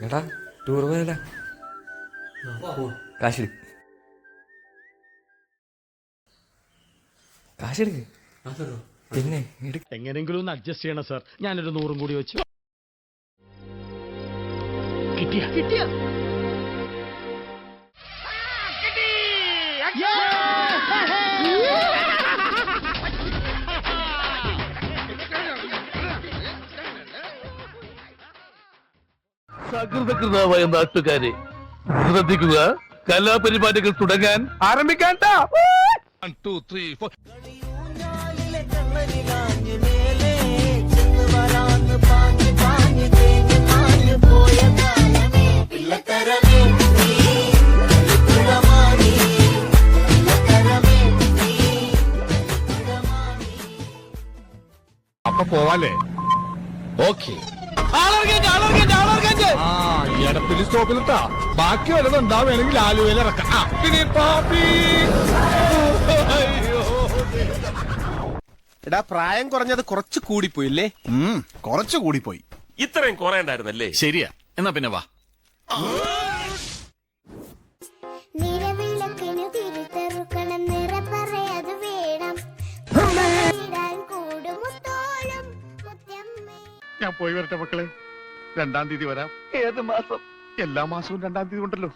എടാ ടൂർ പോയല്ല കാശെടുക്ക് കാശെടുക്ക് പിന്നെ എങ്ങനെങ്കിലും ഒന്ന് അഡ്ജസ്റ്റ് ചെയ്യണം സാർ. ഞാനൊരു 100 കൂടി വെച്ചു. കിട്ടിയ സകൃതകൃതമായ നാട്ടുകാരെ ശ്രദ്ധിക്കുക, കലാപരിപാടികൾ തുടങ്ങാൻ ആരംഭിക്കാൻ. 1 2 3 4 അപ്പൊ പോവാല്ലേ? ഓക്കെ. ഇടത്തിൽ സ്റ്റോപ്പിലിട്ടാ ബാക്കി വല്ലതും ഉണ്ടാവുകയാണെങ്കിൽ ആലുവയിൽ ഇറക്കാം. എടാ പ്രായം കുറഞ്ഞത് കുറച്ച് കൂടിപ്പോയില്ലേ? കുറച്ചു കൂടിപ്പോയി. ഇത്രയും കുറയണ്ടായിരുന്നല്ലേ? ശരിയാ, എന്നാ പിന്നെ വാ. നിരവിളക്കിന് തിരിതെറുക്കണം, നിറ പറയാത് വേണം. ഞാൻ പോയി വരട്ടെ മക്കളെ. 2-ാം തീയതി വരാം. ഏത് മാസം? എല്ലാ മാസവും 2-ാം തീയതി ഉണ്ടല്ലോ.